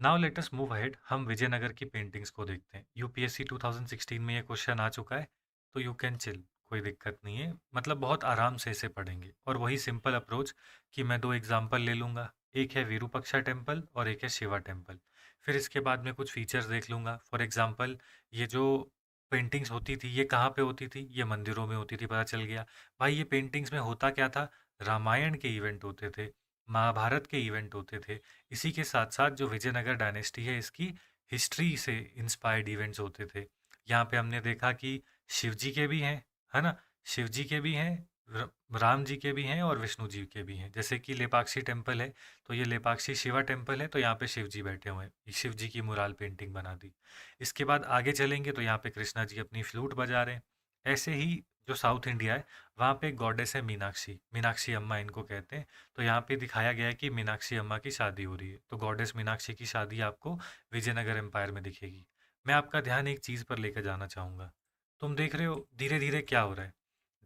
Now let us move ahead. हम विजयनगर की paintings को देखते हैं। यूपीएससी 2016 में ये क्वेश्चन आ चुका है, तो यू कैन चिल, कोई दिक्कत नहीं है। मतलब बहुत आराम से इसे पढ़ेंगे और वही सिंपल अप्रोच कि मैं दो एग्जांपल ले लूँगा। एक है विरूपाक्षा टेम्पल और एक है शिवा टेम्पल। फिर इसके बाद में कुछ फीचर्स देख लूँगा। फॉर एग्जांपल, ये जो पेंटिंग्स होती थी ये कहाँ पे होती थी? ये मंदिरों में होती थी, पता चल गया। भाई ये पेंटिंग्स में होता क्या था? रामायण के इवेंट होते थे, महाभारत के इवेंट होते थे। इसी के साथ-साथ जो विजयनगर डायनेस्टी है इसकी हिस्ट्री से इंस्पायर्ड इवेंट्स होते थे। यहाँ पे हमने देखा कि शिव जी के भी हैं, है ना? शिव जी के भी हैं, राम जी के भी हैं और विष्णु जी के भी हैं। जैसे कि लेपाक्षी टेम्पल है, तो ये लेपाक्षी शिवा टेम्पल है, तो यहाँ पे शिव जी बैठे हुए हैं। शिव जी की मुराल पेंटिंग बना दी। इसके बाद आगे चलेंगे तो यहाँ पे कृष्णा जी अपनी फ्लूट बजा रहे हैं। ऐसे ही जो साउथ इंडिया है, वहाँ पे एक गॉडेस है मीनाक्षी, मीनाक्षी अम्मा इनको कहते हैं। तो यहाँ पे दिखाया गया है कि मीनाक्षी अम्मा की शादी हो रही है, तो गॉडेस मीनाक्षी की शादी आपको विजयनगर एम्पायर में दिखेगी। मैं आपका ध्यान एक चीज़ पर लेकर जाना चाहूँगा। तुम देख रहे हो धीरे धीरे क्या हो रहा है?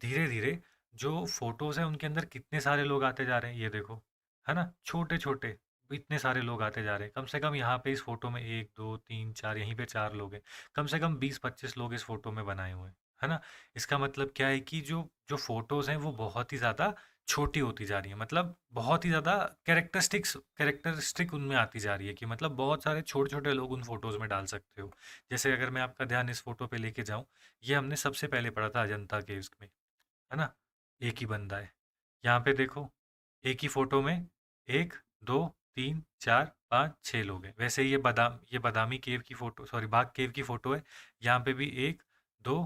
धीरे धीरे जो फोटोज हैं उनके अंदर कितने सारे लोग आते जा रहे हैं, ये देखो, है ना? छोटे छोटे इतने सारे लोग आते जा रहे हैं। कम से कम यहाँ पे इस फोटो में एक दो तीन चार, यहीं पे चार लोग हैं। कम से कम 20-25 लोग इस फोटो में बनाए हुए हैं, है ना? इसका मतलब क्या है कि जो जो फोटोज हैं वो बहुत ही ज़्यादा छोटी होती जा रही है। मतलब बहुत ही ज़्यादा कैरेक्टरिस्टिक उनमें आती जा रही है कि मतलब बहुत सारे छोटे छोटे लोग उन फोटोज़ में डाल सकते हो। जैसे अगर मैं आपका ध्यान इस फोटो पे लेके जाऊं, ये हमने सबसे पहले पढ़ा था अजंता केव्स में, है ना? एक ही बंदा है। यहाँ पे देखो, एक ही फोटो में एक दो तीन चार पाँच छः लोग हैं। वैसे ही ये बादामी केव की फोटो, सॉरी बाग केव की फोटो है। यहाँ पे भी एक दो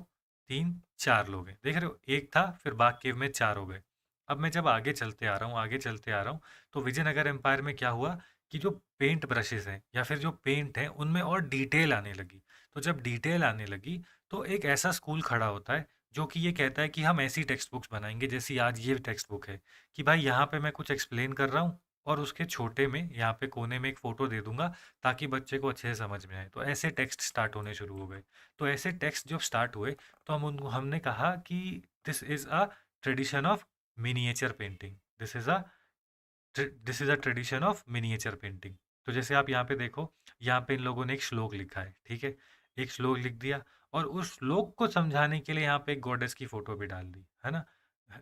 तीन चार लोग हैं। देख रहे हो, एक था फिर बाग केव में चार हो गए। अब मैं जब आगे चलते आ रहा हूँ, आगे चलते आ रहा हूँ, तो विजयनगर एम्पायर में क्या हुआ कि जो पेंट ब्रशेस हैं या फिर जो पेंट है उनमें और डिटेल आने लगी। तो जब डिटेल आने लगी तो एक ऐसा स्कूल खड़ा होता है जो कि ये कहता है कि हम ऐसी टेक्स्ट बुक्स बनाएंगे जैसी आज ये टेक्स्ट बुक है, कि भाई यहाँ पे मैं कुछ एक्सप्लेन कर रहा हूँ और उसके छोटे में यहाँ पे कोने में एक फ़ोटो दे दूंगा ताकि बच्चे को अच्छे से समझ में आए। तो ऐसे टेक्स्ट स्टार्ट होने शुरू हो गए। तो ऐसे टेक्स्ट जब स्टार्ट हुए तो हमने कहा कि this is a tradition of miniature painting. This is a tradition of miniature painting. तो जैसे आप यहाँ पे देखो, यहाँ पे इन लोगों ने एक श्लोक लिखा है, ठीक है? एक श्लोक लिख दिया और उस श्लोक को समझाने के लिए यहाँ पे एक गॉडेस की फोटो भी डाल दी, है ना?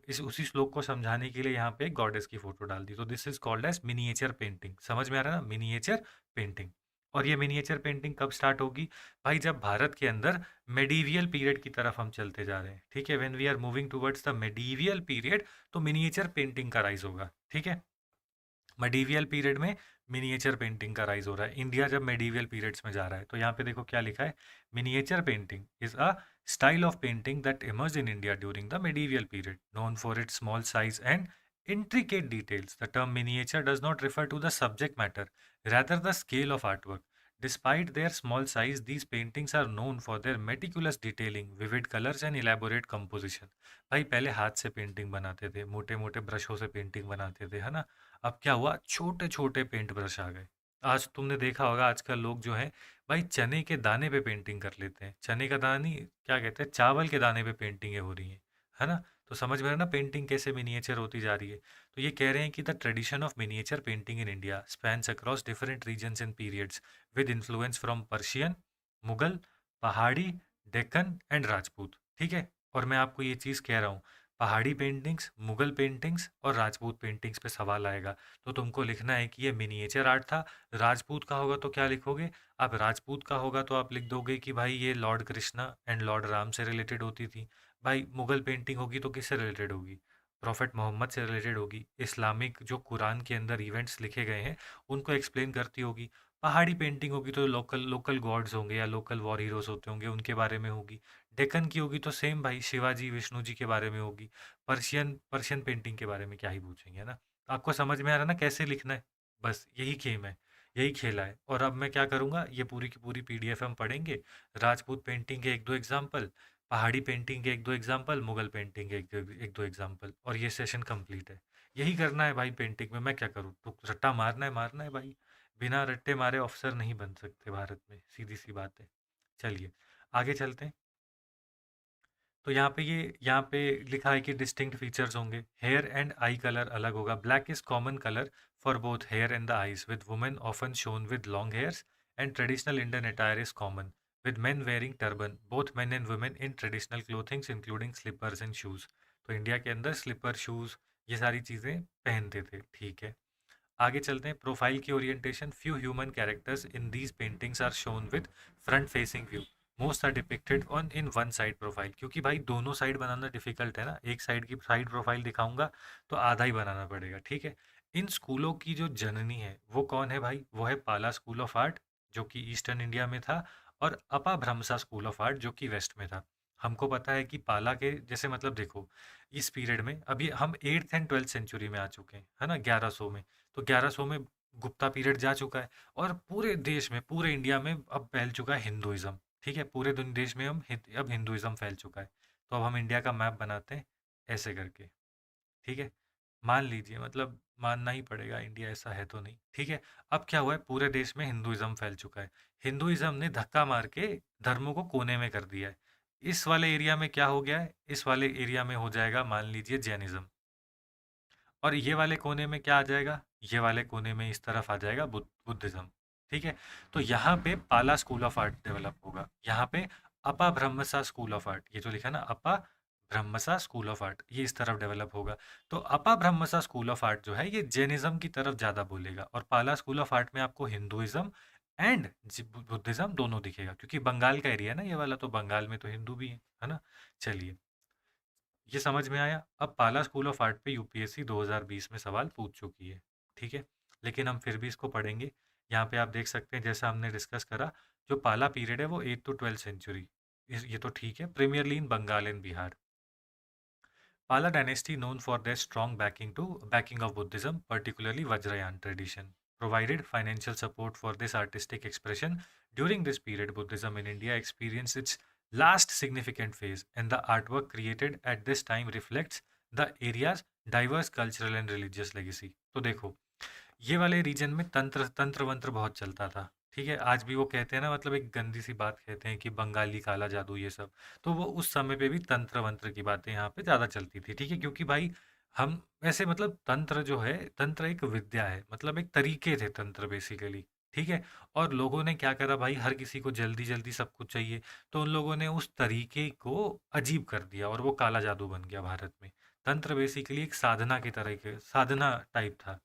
इस उसी श्लोक को समझाने के लिए यहाँ पे एक गॉडेस की फोटो डाल दी। तो this is called as miniature painting. समझ में आ रहा है ना? Miniature painting. और ये मिनिएचर पेंटिंग कब स्टार्ट होगी? भाई जब भारत के अंदर मेडिवियल पीरियड की तरफ हम चलते जा रहे हैं, ठीक है? When we are moving towards the medieval period, तो मिनिएचर पेंटिंग का राइज होगा, ठीक है? मेडिवियल पीरियड में मिनिएचर पेंटिंग का राइज हो रहा है। इंडिया जब मेडिवियल पीरियड्स में जा रहा है, तो यहाँ पे देखो क्या लिखा है। Miniature painting is a style of painting that emerge in India during the medieval period, known for its small size and intricate details. The term miniature does not refer to the subject matter, rather the scale of artwork. Despite their small size, these paintings are known for their meticulous detailing, vivid colors and elaborate composition. भाई पहले हाथ से painting बनाते थे, मोटे मोटे ब्रशों से painting बनाते थे, है ना? अब क्या हुआ, छोटे छोटे पेंट ब्रश आ गए। आज तुमने देखा होगा आजकल लोग जो हैं, भाई चने के दाने पे पेंटिंग कर लेते हैं। चने का दाना नहीं, क्या कहते हैं, चावल के दाने पे पेंटिंगें हो रही हैं, है ना? तो समझ में आ रहा है ना पेंटिंग कैसे मिनिएचर होती जा रही है। तो ये कह रहे हैं कि the tradition of miniature painting in India spans across different regions and periods with influence from Persian, Mughal, Pahari, Deccan and Rajput, ठीक है? और मैं आपको ये चीज़ कह रहा हूँ, पहाड़ी पेंटिंग्स, मुगल पेंटिंग्स और राजपूत पेंटिंग्स पे सवाल आएगा, तो तुमको लिखना है कि ये मिनिएचर आर्ट था। राजपूत का होगा तो क्या लिखोगे? अब राजपूत का होगा तो आप लिख दोगे कि भाई ये Lord Krishna and Lord Ram से रिलेटेड होती थी। भाई मुगल पेंटिंग होगी तो किससे रिलेटेड होगी? प्रॉफेट मोहम्मद से रिलेटेड होगी। इस्लामिक जो कुरान के अंदर इवेंट्स लिखे गए हैं उनको एक्सप्लेन करती होगी। पहाड़ी पेंटिंग होगी तो लोकल लोकल गॉड्स होंगे या लोकल वॉर हीरोज होते होंगे, उनके बारे में होगी। डेक्कन की होगी तो सेम भाई शिवाजी विष्णु जी के बारे में होगी। पर्शियन पर्शियन पेंटिंग के बारे में क्या ही पूछेंगे, है ना? आपको समझ में आ रहा है ना कैसे लिखना है? बस यही गेम है, यही खेला है। और अब मैं क्या करूँगा, ये पूरी की पूरी पीडीएफ हम पढ़ेंगे। राजपूत पेंटिंग के एक दो एग्जाम्पल, पहाड़ी पेंटिंग के एक दो एग्जाम्पल, मुगल पेंटिंग के एक दो एग्जाम्पल, और ये सेशन कंप्लीट है। यही करना है भाई पेंटिंग में। मैं क्या करूँ? तो रट्टा मारना है भाई। बिना रट्टे मारे ऑफिसर नहीं बन सकते भारत में, सीधी सी बात है। चलिए आगे चलते हैं। तो यहाँ पे लिखा है कि डिस्टिंक्ट फीचर्स होंगे। हेयर एंड आई कलर अलग होगा। Black is common colour for both hair and the eyes, with women often shown with long hairs, and traditional Indian attire is common, with men wearing turban, both men and women in traditional clothing including slippers and shoes. तो India के अंदर sleeper shoes ये सारी चीज़ें पहनते थे, ठीक है। आगे चलते हैं। प्रोफाइल की orientation. Few human characters in these paintings are shown with front facing view. Most are depicted on in one side profile, क्योंकि भाई दोनों साइड बनाना डिफिकल्ट है ना, एक साइड की साइड प्रोफाइल दिखाऊंगा तो आधा ही बनाना पड़ेगा, ठीक है। इन स्कूलों की जो जननी है वो कौन है भाई? वो है पाला स्कूल ऑफ आर्ट, जो कि ईस्टर्न इंडिया में था, और अपा भ्रमसा स्कूल ऑफ आर्ट, जो कि वेस्ट में था। हमको पता है कि पाला के जैसे मतलब देखो, इस पीरियड में अभी हम 8th एंड 12th सेंचुरी में आ चुके हैं, है ना, 1100 में। तो 1100 में गुप्ता पीरियड जा चुका है, और पूरे देश में, पूरे इंडिया में अब फैल चुका है हिंदुइज्म, ठीक है। पूरे देश में अब हिंदुइज्म फैल चुका है। तो अब हम इंडिया का मैप बनाते हैं ऐसे करके, ठीक है। मान लीजिए, मतलब मानना ही पड़ेगा, इंडिया ऐसा है तो नहीं, ठीक है। अब क्या हुआ है, पूरे देश में हिंदुइज्म फैल चुका है। हिंदुइज्म ने धक्का मार के धर्मों को कोने में कर दिया है। इस वाले एरिया में क्या हो गया है, इस वाले एरिया में हो जाएगा मान लीजिए जैनिज्म, और ये वाले कोने में क्या आ जाएगा, ये वाले कोने में इस तरफ आ जाएगा बुद्धिज्म, ठीक है। तो यहाँ पे पाला स्कूल ऑफ आर्ट डेवलप होगा, यहाँ पे अपा ब्रह्मसा स्कूल ऑफ आर्ट, ये जो लिखा है ना अपा ब्रह्मसा स्कूल ऑफ आर्ट, ये इस तरफ डेवलप होगा। तो अपा ब्रह्मसा स्कूल ऑफ आर्ट जो है ये जैनिज्म की तरफ ज़्यादा बोलेगा, और पाला स्कूल ऑफ आर्ट में आपको हिंदुइज्म एंड बुद्धिज्म दोनों दिखेगा, क्योंकि बंगाल का एरिया है ना ये वाला, तो बंगाल में तो हिंदू भी है ना। चलिए, ये समझ में आया। अब पाला स्कूल ऑफ आर्ट पे यूपीएससी 2020 में सवाल पूछ चुकी है, ठीक है, लेकिन हम फिर भी इसको पढ़ेंगे। यहाँ पे आप देख सकते हैं, जैसा हमने डिस्कस करा, जो पाला पीरियड है वो 8th to 12th सेंचुरी, ये तो ठीक है। Primarily in Bengal and Bihar. Pala dynasty known for their strong backing of Buddhism, particularly Vajrayana tradition, provided financial support for this artistic expression. During this period, Buddhism in India experienced its last significant phase, and the artwork created at this time reflects the area's diverse cultural and religious legacy. तो देखो, ये वाले reason में तंत्र तंत्र वंत्र बहुत चलता था, ठीक है। आज भी वो कहते हैं ना, मतलब एक गंदी सी बात कहते हैं कि बंगाली काला जादू ये सब, तो वो उस समय पे भी तंत्र वंत्र की बातें यहाँ पे ज़्यादा चलती थी, ठीक है। क्योंकि भाई हम ऐसे, मतलब तंत्र जो है, तंत्र एक विद्या है, मतलब एक तरीके थे तंत्र बेसिकली, ठीक है। और लोगों ने क्या करा भाई, हर किसी को जल्दी जल्दी सब कुछ चाहिए, तो उन लोगों ने उस तरीके को अजीब कर दिया, और वो काला जादू बन गया भारत में। तंत्र बेसिकली एक साधना की तरह के साधना टाइप था,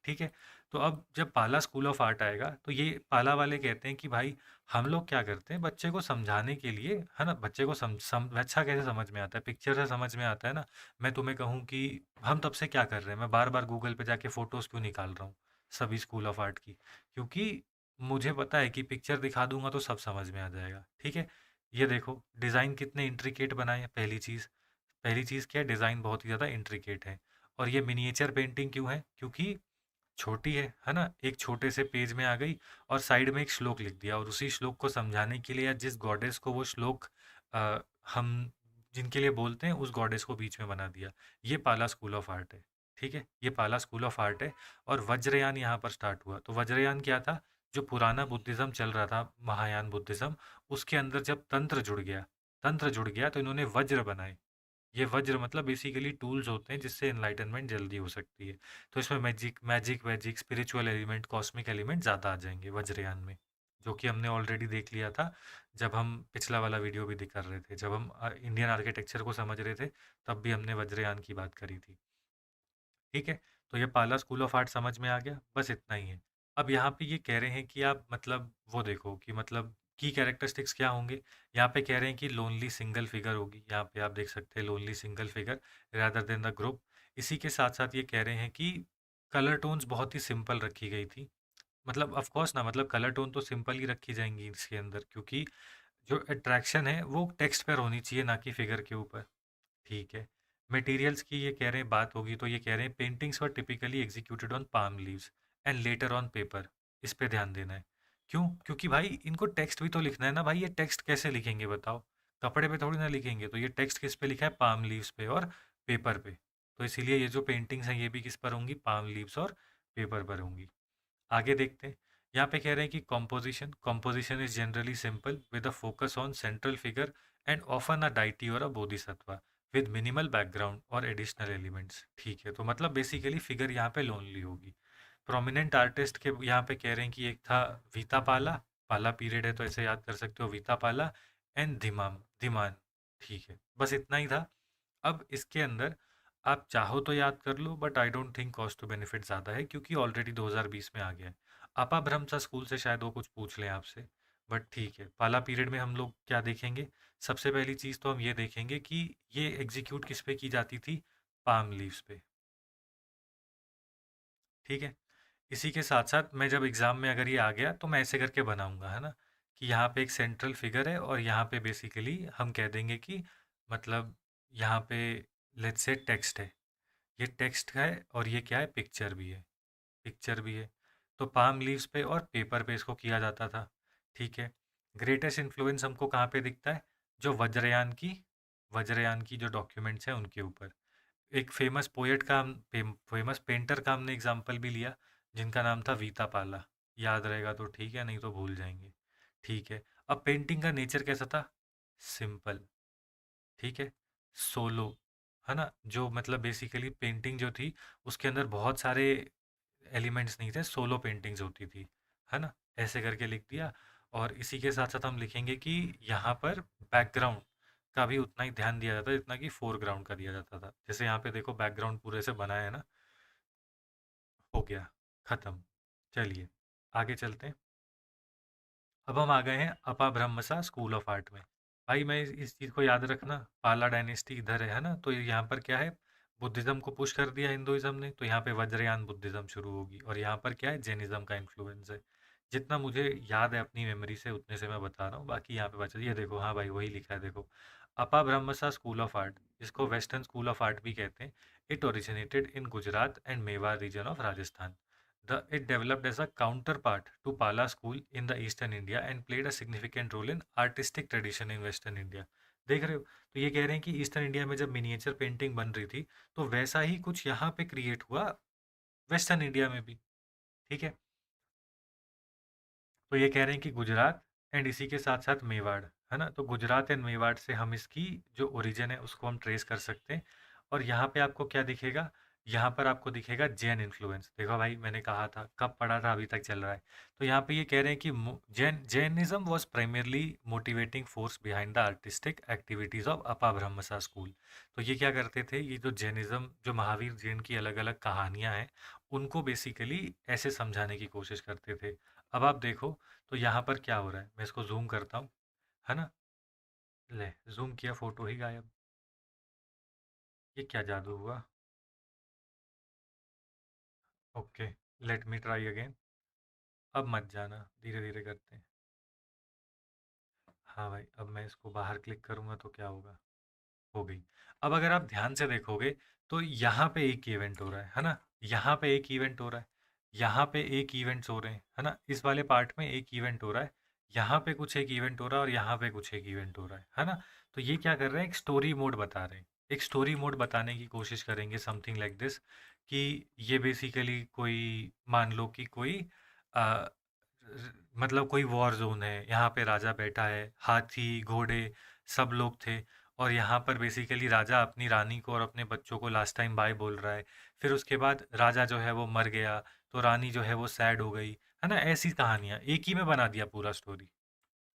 ठीक है। तो अब जब पाला स्कूल ऑफ आर्ट आएगा, तो ये पाला वाले कहते हैं कि भाई हम लोग क्या करते हैं, बच्चे को समझाने के लिए, है ना, बच्चे को अच्छा कैसे समझ में आता है, पिक्चर से समझ में आता है ना। मैं तुम्हें कहूँ कि हम तब से क्या कर रहे हैं, मैं बार बार गूगल पे जाके फ़ोटोज़ क्यों निकाल रहा हूँ सभी स्कूल ऑफ आर्ट की, क्योंकि मुझे पता है कि पिक्चर दिखा दूंगा तो सब समझ में आ जाएगा, ठीक है। ये देखो डिज़ाइन कितने इंट्रिकेट बनाए हैं। पहली चीज़ क्या है, डिज़ाइन बहुत ही ज़्यादा इंट्रिकेट है। और ये मिनिएचर पेंटिंग क्यों है, क्योंकि छोटी है ना, एक छोटे से पेज में आ गई, और साइड में एक श्लोक लिख दिया, और उसी श्लोक को समझाने के लिए, या जिस गॉडेस को वो श्लोक अ, हम जिनके लिए बोलते हैं, उस गॉडेस को बीच में बना दिया। ये पाला स्कूल ऑफ आर्ट है, ठीक है, ये पाला स्कूल ऑफ आर्ट है। और वज्रयान यहाँ पर स्टार्ट हुआ। तो वज्रयान क्या था, जो पुराना बुद्धिज़्म चल रहा था, महायान बुद्धिज़्म, उसके अंदर जब तंत्र जुड़ गया तो इन्होंने वज्र बनाए। ये वज्र मतलब बेसिकली टूल्स होते हैं जिससे एनलाइटनमेंट जल्दी हो सकती है। तो इसमें मैजिक मैजिक वैजिक स्पिरिचुअल एलिमेंट, कॉस्मिक एलिमेंट ज़्यादा आ जाएंगे वज्रयान में, जो कि हमने ऑलरेडी देख लिया था जब हम पिछला वाला वीडियो भी कर रहे थे, जब हम इंडियन आर्किटेक्चर को समझ रहे थे, तब भी हमने वज्रयान की बात करी थी, ठीक है। तो ये पाला स्कूल ऑफ आर्ट समझ में आ गया, बस इतना ही है। अब यहाँ पे ये कह रहे हैं कि आप मतलब वो देखो कि मतलब की कैरेक्टरिस्टिक्स क्या होंगे। यहाँ पे कह रहे हैं कि लोनली सिंगल फिगर होगी, यहाँ पे आप देख सकते हैं lonely single figure rather than the group. इसी के साथ साथ ये कह रहे हैं कि कलर टोन्स बहुत ही सिंपल रखी गई थी। मतलब ऑफ कोर्स ना, मतलब कलर टोन तो सिंपल ही रखी जाएंगी इसके अंदर, क्योंकि जो अट्रैक्शन है वो टेक्स्ट पर होनी चाहिए, ना कि फिगर के ऊपर, ठीक है। मटेरियल्स की ये कह रहे हैं बात होगी, तो ये कह रहे हैं paintings were typically executed on palm leaves and later on paper. इस पे ध्यान देना है। क्यों? क्योंकि भाई इनको टेक्स्ट भी तो लिखना है ना भाई, ये टेक्स्ट कैसे लिखेंगे बताओ, कपड़े पे थोड़ी ना लिखेंगे। तो ये टेक्स्ट किस पे लिखा है, पाम लीव्स पे और पेपर पे। तो इसीलिए ये जो पेंटिंग्स हैं ये भी किस पर होंगी, पाम लीव्स और पेपर पर होंगी। आगे देखते हैं। यहाँ पे कह रहे हैं कि composition is generally simple with a focus on central figure and often a deity और अ बोधिसत्वा विद मिनिमल बैकग्राउंड और एडिशनल एलिमेंट्स, ठीक है। तो मतलब बेसिकली फिगर यहाँ पे लोनली होगी। प्रोमिनेंट आर्टिस्ट के यहाँ पे कह रहे हैं कि एक था वीता पाला, पाला पीरियड है तो ऐसे याद कर सकते हो, वीता पाला एंड धीमान। ठीक है, बस इतना ही था। अब इसके अंदर आप चाहो तो याद कर लो, but I don't think cost to benefit ज़्यादा है क्योंकि ऑलरेडी 2020 में आ गया है। आपा ब्रह्मचा स्कूल से शायद वो कुछ पूछ लें आपसे, बट ठीक है। पाला पीरियड में हम लोग क्या देखेंगे? सबसे पहली चीज़ तो हम ये देखेंगे कि ये एग्जीक्यूट किस पे की जाती थी? पाम लीव्स पे। ठीक है। इसी के साथ साथ मैं जब एग्ज़ाम में अगर ये आ गया तो मैं ऐसे करके बनाऊंगा, है ना, कि यहाँ पे एक सेंट्रल फिगर है और यहाँ पे बेसिकली हम कह देंगे कि मतलब यहाँ पे लेट्स से टेक्स्ट है, ये टेक्स्ट है और ये क्या है? पिक्चर भी है, पिक्चर भी है। तो पाम लीव्स पे और पेपर पे इसको किया जाता था। ठीक है। ग्रेटेस्ट इन्फ्लुएंस हमको कहाँ पे दिखता है? जो वज्रयान की जो डॉक्यूमेंट्स हैं उनके ऊपर। एक फेमस पोएट का फेमस पेंटर का हमने एग्जाम्पल भी लिया, जिनका नाम था वीता पाला। याद रहेगा तो ठीक है, नहीं तो भूल जाएंगे। ठीक है। अब पेंटिंग का नेचर कैसा था? सिंपल। ठीक है। सोलो, है ना, जो मतलब बेसिकली पेंटिंग जो थी उसके अंदर बहुत सारे एलिमेंट्स नहीं थे, सोलो पेंटिंग्स होती थी, है ना। ऐसे करके लिख दिया। और इसी के साथ साथ हम लिखेंगे कि यहाँ पर बैकग्राउंड का भी उतना ही ध्यान दिया जाता है जितना कि फोरग्राउंड का दिया जाता था। जैसे यहाँ पे देखो बैकग्राउंड पूरे से बना है ना। हो गया, खत्म। चलिए आगे चलते हैं। अब हम आ गए हैं अपा ब्रह्मसा स्कूल ऑफ आर्ट में। भाई मैं इस चीज़ को याद रखना, पाला डायनेस्टी इधर है ना, तो यहाँ पर क्या है? बुद्धिज़्म को पुश कर दिया हिंदुइज्म ने, तो यहाँ पे वज्रयान बुद्धिज़्म शुरू होगी और यहाँ पर क्या है? जैनिज्म का इन्फ्लुएंस है। जितना मुझे याद है अपनी मेमोरी से उतने से मैं बता रहा हूँ, बाकी यहाँ पे बचा ये देखो, हाँ भाई वही लिखा है देखो, Apabhramsa school of art, इसको वेस्टर्न स्कूल ऑफ आर्ट भी कहते हैं। It originated in Gujarat and Mewar region of Rajasthan. It developed as a counterpart to Pala school in the eastern India and played a significant role in artistic tradition in western India। देख रहे हो? तो ये कह रहे हैं कि ईस्टर्न इंडिया में जब मिनिएचर पेंटिंग बन रही थी तो वैसा ही कुछ यहाँ पे क्रिएट हुआ वेस्टर्न इंडिया में भी। ठीक है। तो ये कह रहे हैं कि गुजरात एंड इसी के साथ साथ मेवाड़, है ना, तो गुजरात एंड मेवाड़ से हम इसकी जो ओरिजिन है उसको हम ट्रेस कर सकते हैं। और यहाँ पे आपको क्या दिखेगा? यहाँ पर आपको दिखेगा जैन इन्फ्लुएंस। देखो भाई मैंने कहा था, कब पढ़ा था, अभी तक चल रहा है। तो यहाँ पे ये कह रहे हैं कि Jainism was primarily motivating force behind the artistic activities of अपा ब्रह्मसा स्कूल। तो ये क्या करते थे? ये जो जैनिज्म, जो महावीर जैन की अलग अलग कहानियाँ हैं, उनको बेसिकली ऐसे समझाने की कोशिश करते थे। अब आप देखो, तो यहाँ पर क्या हो रहा है? मैं इसको ज़ूम करता हूँ, है ना। ले, ज़ूम किया, फ़ोटो ही गायब। ये क्या जादू हुआ? Okay, let me try again. अब मत जाना, धीरे धीरे करते हैं। हाँ भाई, अब मैं इसको बाहर क्लिक करूँगा तो क्या होगा? हो गई। अब अगर आप ध्यान से देखोगे तो यहाँ पे एक इवेंट हो रहा है ना, यहाँ पे एक इवेंट हो रहा है, यहाँ पे एक इवेंट्स हो रहे हैं, है ना, इस वाले पार्ट में एक इवेंट हो रहा है, यहाँ पे कुछ एक इवेंट हो रहा है और यहाँ पे कुछ एक इवेंट हो रहा है ना। तो ये क्या कर रहे हैं? एक स्टोरी मोड बता रहे हैं, एक स्टोरी मोड बताने की कोशिश करेंगे, समथिंग लाइक दिस, कि ये बेसिकली कोई, मान लो कि कोई मतलब कोई वॉर जोन है, यहाँ पे राजा बैठा है, हाथी घोड़े सब लोग थे, और यहाँ पर बेसिकली राजा अपनी रानी को और अपने बच्चों को लास्ट टाइम बाय बोल रहा है। फिर उसके बाद राजा जो है वो मर गया, तो रानी जो है वो सैड हो गई, है ना। ऐसी कहानियाँ एक ही में बना दिया पूरा स्टोरी,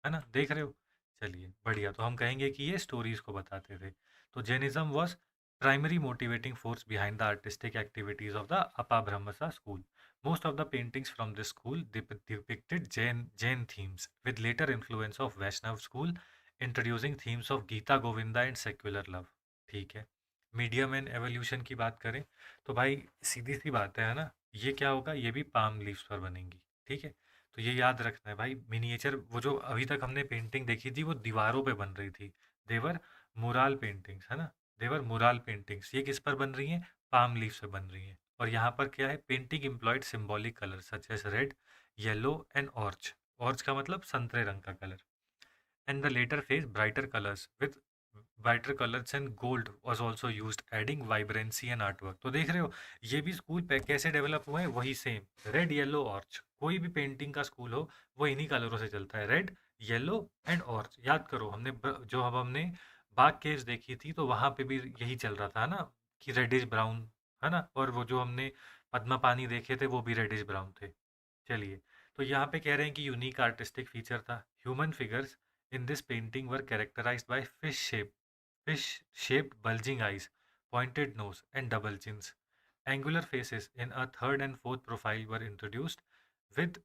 है ना, देख रहे हो। चलिए बढ़िया, तो हम कहेंगे कि ये स्टोरीज को बताते थे। तो Jainism was primary motivating force behind the artistic activities of the अपा ब्रह्मसा school. Most of the paintings from this school depicted Jain themes, with later influence of Vaishnav school, introducing themes of Gita Govinda and secular love। ठीक है। Medium and evolution की बात करें तो भाई सीधी सी बात है ना, ये क्या होगा? ये भी पाम लीव्स पर बनेंगी। ठीक है। तो ये याद रखना है भाई, मिनिएचर वो जो अभी तक हमने पेंटिंग देखी थी वो दीवारों पे बन रही थी, देवर मुराल पेंटिंग्स, है ना, देवर मुराल पेंटिंग्स। ये किस पर बन रही हैं? पाम लीव्स पे बन रही हैं। और यहाँ पर क्या है? Painting employed symbolic colour such as red, yellow and ऑर्च। ऑर्च का मतलब संतरे रंग का colour. And the later phase brighter colors and gold was also used, adding vibrancy and artwork। तो देख रहे हो, ये भी स्कूल पे कैसे डेवलप हुए हैं? वही सेम रेड येलो ऑर्च। कोई भी पेंटिंग का स्कूल हो वो इन्हीं कलरों से चलता है, रेड येलो एंड ऑर्च। याद करो, हमने जो अब हमने बाग केव्स देखी थी तो वहां पे भी यही चल रहा था ना, कि रेडिश ब्राउन, है ना। और वो जो हमने पद्मा पानी देखे थे, वो भी रेडिश ब्राउन थे। चलिए, तो यहाँ पे कह रहे हैं कि यूनिक आर्टिस्टिक फीचर था, human figures in this painting were characterized by fish shaped bulging eyes, pointed nose, and double chins. Angular faces in a third and fourth profile were introduced, with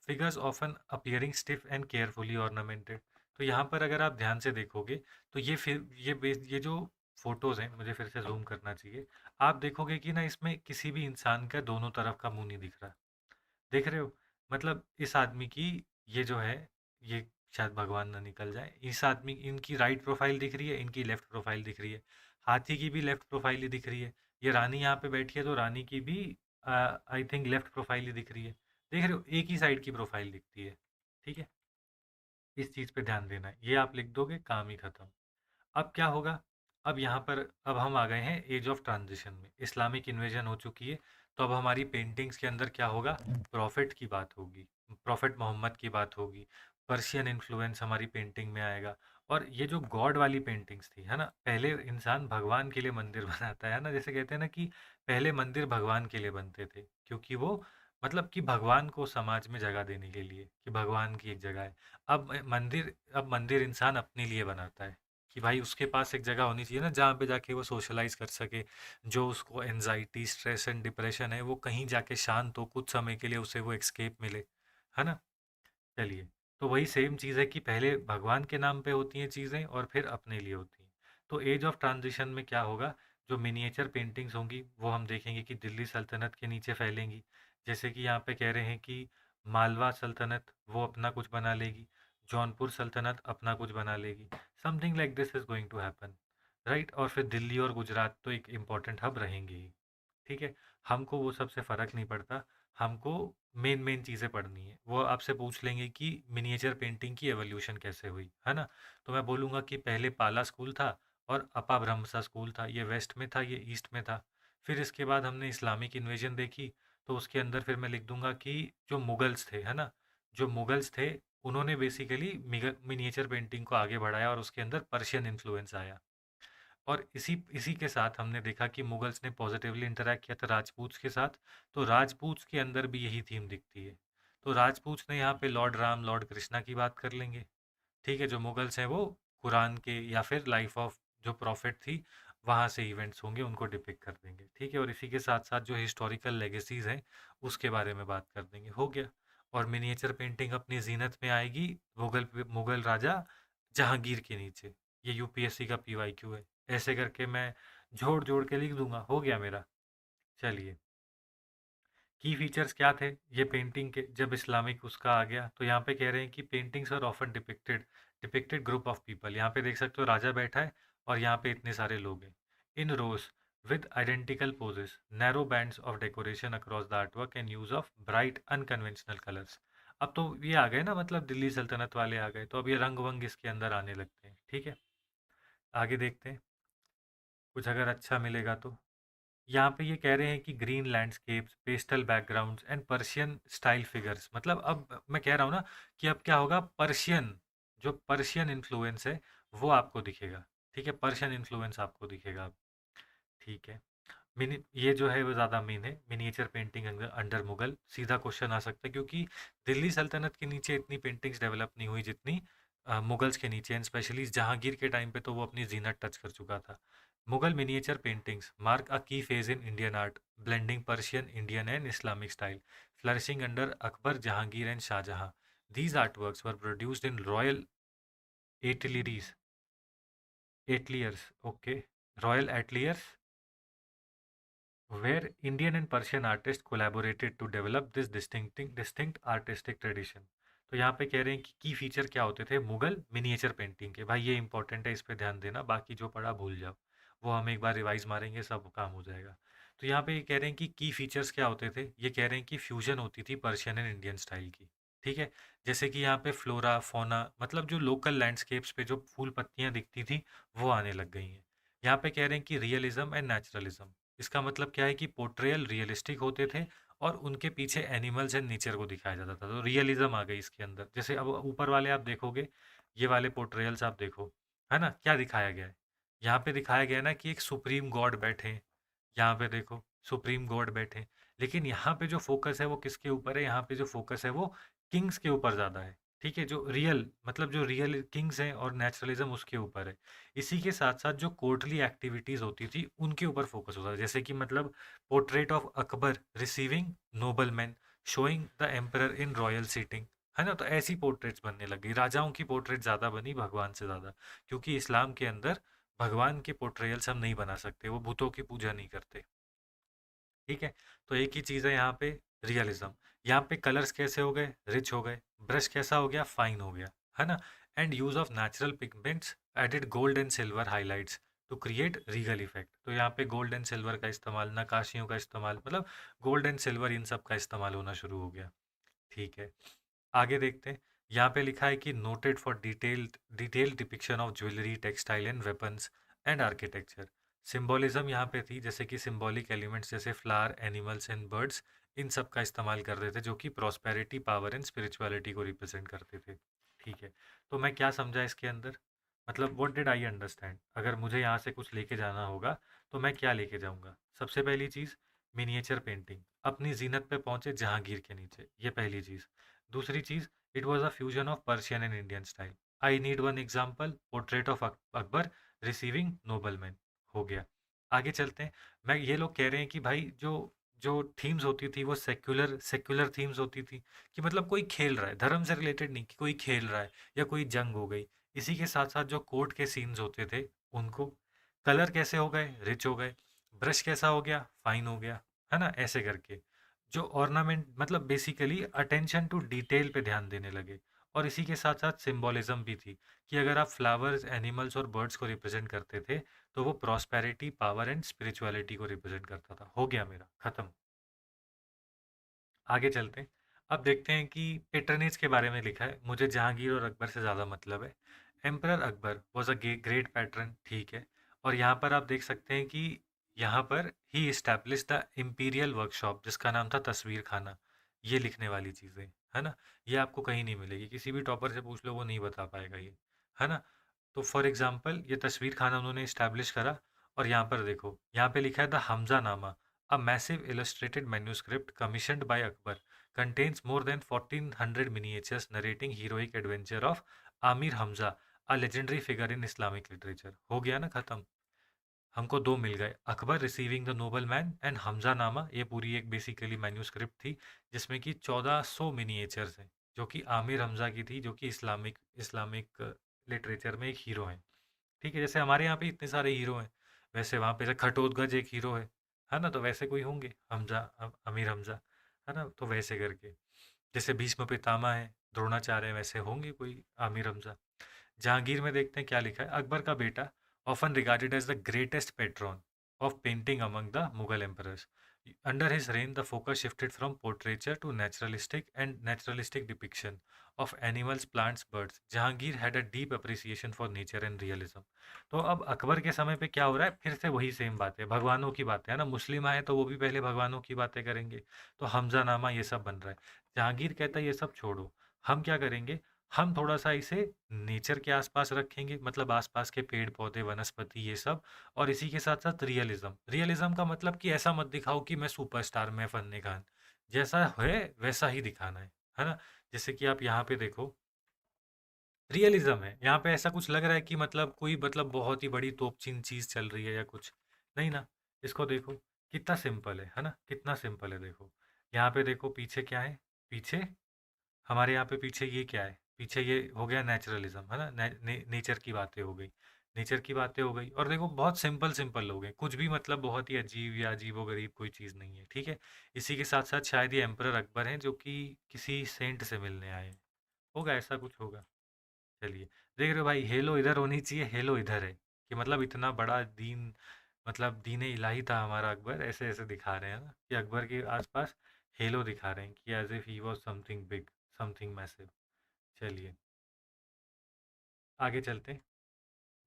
figures often appearing stiff and carefully ornamented. तो यहाँ पर अगर आप ध्यान से देखोगे तो ये जो फोटोज हैं, मुझे फिर से जूम करना चाहिए, आप देखोगे कि ना इसमें किसी भी इंसान का दोनों तरफ का मुंह नहीं दिख रहा। देख रहे हो? मतलब इस आदमी की ये जो है, ये शायद भगवान ना निकल जाए, इस आदमी इनकी राइट प्रोफाइल दिख रही है, इनकी लेफ्ट प्रोफाइल दिख रही है, हाथी की भी लेफ्ट प्रोफाइल ही दिख रही है, ये रानी यहाँ पे बैठी है तो रानी की भी आई थिंक लेफ्ट प्रोफाइल ही दिख रही है। देख रहे हो, एक ही साइड की प्रोफाइल दिखती है। ठीक है, इस चीज़ पे ध्यान देना है, ये आप लिख दोगे काम ही खत्म। अब क्या होगा? अब यहाँ पर अब हम आ गए हैं एज ऑफ ट्रांजिशन में, इस्लामिक इन्वेजन हो चुकी है, तो अब हमारी पेंटिंग्स के अंदर क्या होगा? प्रॉफिट की बात होगी, प्रॉफिट मोहम्मद की बात होगी, पर्शियन इन्फ्लुएंस हमारी पेंटिंग में आएगा। और ये जो गॉड वाली पेंटिंग्स थी, है ना, पहले इंसान भगवान के लिए मंदिर बनाता है ना, जैसे कहते हैं ना कि पहले मंदिर भगवान के लिए बनते थे, क्योंकि वो मतलब कि भगवान को समाज में जगह देने के लिए, कि भगवान की एक जगह है। अब मंदिर इंसान अपने लिए बनाता है, कि भाई उसके पास एक जगह होनी चाहिए ना जहाँ पे जाके वो सोशलाइज कर सके, जो उसको एनजाइटी स्ट्रेस एंड डिप्रेशन है वो कहीं जाके शांत हो, कुछ समय के लिए उसे वो एक्सकेप मिले, है ना। चलिए, तो वही सेम चीज़ है कि पहले भगवान के नाम पे होती हैं चीज़ें और फिर अपने लिए होती हैं। तो एज ऑफ ट्रांजिशन में क्या होगा? जो मिनिएचर पेंटिंग्स होंगी वो हम देखेंगे कि दिल्ली सल्तनत के नीचे फैलेंगी, जैसे कि यहाँ पे कह रहे हैं कि मालवा सल्तनत वो अपना कुछ बना लेगी, जौनपुर सल्तनत अपना कुछ बना लेगी, something like this is going to happen, right. और फिर दिल्ली और गुजरात तो एक इम्पॉर्टेंट हब रहेंगे ही। ठीक है, हमको वो सबसे फ़र्क नहीं पड़ता, हमको मेन मेन चीज़ें पढ़नी है। वो आपसे पूछ लेंगे कि मिनिएचर पेंटिंग की एवोल्यूशन कैसे हुई, है ना। तो मैं बोलूँगा कि पहले पाला स्कूल था और अपा ब्रह्मसा स्कूल था, ये वेस्ट में था, ये ईस्ट में था। फिर इसके बाद हमने इस्लामिक इन्वेजन देखी, तो उसके अंदर फिर मैं लिख दूंगा कि जो मुगल्स थे, है ना, जो मुगल्स थे उन्होंने बेसिकली मिनिएचर पेंटिंग को आगे बढ़ाया और उसके अंदर पर्शियन इन्फ्लुएंस आया। और इसी इसी के साथ हमने देखा कि मुगल्स ने पॉजिटिवली इंटरैक्ट किया था राजपूत्स के साथ, तो राजपूत्स के अंदर भी यही थीम दिखती है। तो राजपूत्स ने यहाँ पे लॉर्ड राम लॉर्ड कृष्णा की बात कर लेंगे। ठीक है, जो मुगल्स हैं वो कुरान के या फिर लाइफ ऑफ जो प्रॉफिट थी वहाँ से इवेंट्स होंगे उनको डिपिक्ट कर देंगे। ठीक है, और इसी के साथ साथ जो हिस्टोरिकल लेगेसीज हैं उसके बारे में बात कर देंगे, हो गया। और मिनिएचर पेंटिंग अपनी जीनत में आएगी मुगल मुगल राजा जहांगीर के नीचे। ये यूपीएससी का पीवाईक्यू है, ऐसे करके मैं जोड़ जोड़ के लिख दूंगा, हो गया मेरा। चलिए, की फीचर्स क्या थे ये पेंटिंग के जब इस्लामिक उसका आ गया? तो यहाँ पे कह रहे हैं कि paintings are often depicted group of people. यहाँ पे देख सकते हो राजा बैठा है और यहाँ पे इतने सारे लोग हैं in rows with identical poses, narrow bands of decoration across the artwork and use of bright unconventional colours. अब तो ये आ गए ना, मतलब दिल्ली सल्तनत वाले आ गए, तो अब ये रंग वंग इसके अंदर आने लगते हैं। ठीक है, आगे देखते हैं कुछ अगर अच्छा मिलेगा तो। यहाँ पे ये कह रहे हैं कि green landscapes, pastel backgrounds and Persian style figures. मतलब अब मैं कह रहा हूँ ना कि अब क्या होगा, पर्शियन जो पर्शियन इन्फ्लुएंस है वो आपको दिखेगा। ठीक है, पर्शियन इन्फ्लुएंस आपको दिखेगा अब। ठीक है, मिनी ये जो है वो ज़्यादा मेन है, मिनिएचर पेंटिंग अंडर मुगल। सीधा क्वेश्चन आ सकता है क्योंकि दिल्ली सल्तनत के नीचे इतनी पेंटिंग्स डेवलप नहीं हुई जितनी मुगल्स के नीचे, एंड स्पेशली जहांगीर के टाइम पे तो वो अपनी जीनत टच कर चुका था। Mughal miniature paintings mark a key phase in Indian art, blending Persian, Indian and Islamic style, flourishing under Akbar, Jahangir and Shahjahan. These artworks were produced in royal ateliers, ateliers, okay, royal ateliers where Indian and Persian artists collaborated to develop this distinct artistic tradition। तो यहाँ पे कह रहे हैं कि की feature क्या होते थे मुगल मिनिएचर पेंटिंग के। भाई ये इंपॉर्टेंट है, इस पे ध्यान देना, बाकी जो पढ़ा भूल जाओ, वो हम एक बार रिवाइज मारेंगे सब काम हो जाएगा। तो यहाँ पे ये कह रहे हैं कि की फीचर्स क्या होते थे, ये कह रहे हैं कि फ्यूजन होती थी पर्शियन एंड इंडियन स्टाइल की। ठीक है, जैसे कि यहाँ पे फ्लोरा फोना, मतलब जो लोकल लैंडस्केप्स पे जो फूल पत्तियाँ दिखती थी वो आने लग गई हैं। यहाँ पे कह रहे हैं कि रियलिज्म एंड नेचुरलिज्म, इसका मतलब क्या है कि पोर्ट्रेयल रियलिस्टिक होते थे और उनके पीछे एनिमल्स एंड नेचर को दिखाया जाता था, तो रियलिज्म आ गई इसके अंदर। जैसे अब ऊपर वाले आप देखोगे, ये वाले पोर्ट्रेयल्स आप देखो, है ना, क्या दिखाया गया है? यहाँ पे दिखाया गया है ना कि एक सुप्रीम गॉड बैठे हैं, यहाँ पे देखो सुप्रीम गॉड बैठे हैं। लेकिन यहाँ पे जो फ़ोकस है वो किसके ऊपर है? यहाँ पे जो फ़ोकस है वो किंग्स के ऊपर ज़्यादा है, ठीक है? जो रियल मतलब जो रियल किंग्स हैं और नेचुरलिज़्म उसके ऊपर है। इसी के साथ-साथ जो कोर्टली एक्टिविटीज़ होती थी, उनके ऊपर फ़ोकस होता था। जैसे कि मतलब portrait of Akbar receiving noblemen, showing the emperor in royal seating, है ना? तो ऐसी पोर्ट्रेट्स बनने लग गई। राजाओं की पोर्ट्रेट ज़्यादा बनी भगवान से ज़्यादा, क्योंकि इस्लाम के अंदर भगवान के पोर्ट्रेयल्स हम नहीं बना सकते, वो भूतों की पूजा नहीं करते। ठीक है, तो एक ही चीज़ है यहाँ पे, रियलिज्म। यहाँ पे कलर्स कैसे हो गए, रिच हो गए। ब्रश कैसा हो गया, फाइन हो गया, है ना? And use of natural pigments, added gold and silver highlights to create regal effect. तो यहाँ पे गोल्ड एंड सिल्वर का इस्तेमाल, नकाशियों का इस्तेमाल, मतलब गोल्ड एंड सिल्वर इन सब का इस्तेमाल होना शुरू हो गया। ठीक है, आगे देखते हैं। यहाँ पे लिखा है कि noted for detailed depiction of jewellery, textile and weapons and architecture. Symbolism यहाँ पे थी, जैसे कि सिंबॉलिक एलिमेंट्स जैसे फ्लावर, एनिमल्स एंड बर्ड्स, इन सब का इस्तेमाल करते थे, जो कि प्रॉस्पेरिटी, पावर एंड स्पिरिचुअलिटी को रिप्रेजेंट करते थे। ठीक है, तो मैं क्या समझा इसके अंदर, मतलब व्हाट डिड आई अंडरस्टैंड? अगर मुझे यहाँ से कुछ लेके जाना होगा तो मैं क्या लेके जाऊँगा? सबसे पहली चीज़, मिनिएचर पेंटिंग, अपनी जीनत पे पहुंचे जहांगीर के नीचे, ये पहली चीज़। दूसरी चीज़, it was a fusion of Persian and Indian style. I need one example, portrait of Akbar receiving nobleman, हो गया। आगे चलते हैं। मैं ये लोग कह रहे हैं कि भाई जो जो थीम्स होती थी वो सेक्युलर सेक्युलर थीम्स होती थी, कि मतलब कोई खेल रहा है, धर्म से रिलेटेड नहीं, कि कोई खेल रहा है या कोई जंग हो गई। इसी के साथ साथ जो कोर्ट के सीन्स होते थे उनको, कलर कैसे हो गए, रिच हो गए। ब्रश कैसा हो गया, फाइन हो गया, है ना? ऐसे करके जो ऑर्नामेंट, मतलब बेसिकली अटेंशन टू डिटेल पे ध्यान देने लगे। और इसी के साथ साथ सिंबॉलिज्म भी थी, कि अगर आप फ्लावर्स, एनिमल्स और बर्ड्स को रिप्रेजेंट करते थे तो वो प्रॉस्पेरिटी, पावर एंड स्पिरिचुअलिटी को रिप्रेजेंट करता था। हो गया मेरा खत्म। आगे चलते हैं। अब देखते हैं कि पेट्रनेज के बारे में लिखा है, मुझे जहांगीर और अकबर से ज़्यादा मतलब है। Emperor Akbar was a great pattern, ठीक है। और यहाँ पर आप देख सकते हैं कि यहाँ पर ही इस्टेब्लिश द इम्पीरियल वर्कशॉप, जिसका नाम था तस्वीर खाना। ये लिखने वाली चीज़ें, है ना? ये आपको कहीं नहीं मिलेगी, किसी भी टॉपर से पूछ लो वो नहीं बता पाएगा ये, है ना? तो फॉर एग्जाम्पल ये तस्वीर खाना उन्होंने इस्टेब्लिश करा। और यहाँ पर देखो, यहाँ पे लिखा है the Hamzanama, a massive illustrated manuscript commissioned by Akbar, contains more than 1400 miniatures narrating heroic adventure of Amir Hamza, a legendary figure in Islamic literature. हो गया ना खत्म। हमको दो मिल गए, Akbar receiving the noble man and Hamzanama. ये पूरी एक बेसिकली मैन्यूस्क्रिप्ट थी जिसमें कि 1400 मिनिएचर्स हैं, जो कि आमिर हमजा की थी, जो कि इस्लामिक इस्लामिक लिटरेचर में एक हीरो है। ठीक है, जैसे हमारे यहाँ पे इतने सारे हीरो हैं, वैसे वहाँ पे जैसे खटोदगज एक हीरो है ना? तो वैसे कोई होंगे हमजा, अमीर हमजा, है ना? तो वैसे करके, जैसे भीष्म पितामह है, द्रोणाचार्य है, वैसे होंगे कोई आमिर हमजा। जहांगीर में देखते हैं क्या लिखा है, अकबर का बेटा, often regarded as the greatest patron of painting among the Mughal emperors. Under his reign the focus shifted from portraiture to naturalistic depiction of animals, plants, birds. Jahangir had a deep appreciation for nature and realism. तो अब अकबर के समय पे क्या हो रहा है, फिर से वही सेम बात है, भगवानों की बातें है ना? मुस्लिम आए तो वो भी पहले भगवानों की बातें करेंगे। तो हमजा नामा ये सब बन रहा है। जहांगीर कहता है ये सब छोड़ो, हम क्या करेंगे, हम थोड़ा सा इसे नेचर के आसपास रखेंगे, मतलब आसपास के पेड़ पौधे, वनस्पति, ये सब। और इसी के साथ साथ रियलिज्म, रियलिज्म का मतलब कि ऐसा मत दिखाओ कि मैं सुपरस्टार, मैं फन्ने खान, जैसा है वैसा ही दिखाना है ना? जैसे कि आप यहाँ पे देखो, रियलिज्म है यहाँ पे, ऐसा कुछ लग रहा है कि मतलब कोई मतलब बहुत ही बड़ी तोपचीन चीज चल रही है या कुछ, नहीं ना? इसको देखो कितना सिंपल है ना? कितना सिंपल है, देखो यहाँ पे देखो पीछे क्या है, पीछे हमारे यहाँ पे पीछे ये क्या है, पीछे ये हो गया नेचुरलिज्म, है ना? नेचर की बातें हो गई, नेचर की बातें हो गई। और देखो बहुत सिंपल सिंपल लोग हैं, कुछ भी मतलब बहुत ही अजीब या अजीबो गरीब कोई चीज़ नहीं है, ठीक है। इसी के साथ साथ शायद ये एम्परर अकबर हैं जो कि किसी सेंट से मिलने आए हैं, होगा ऐसा कुछ होगा। चलिए, देख रहे हो भाई, हेलो इधर होनी चाहिए, हेलो इधर है, कि मतलब इतना बड़ा दीन, मतलब दीन इलाही था हमारा अकबर, ऐसे ऐसे दिखा रहे हैं ना कि अकबर के आसपास हेलो दिखा रहे हैं, कि as if he was something big, something massive. चलिए आगे चलते हैं।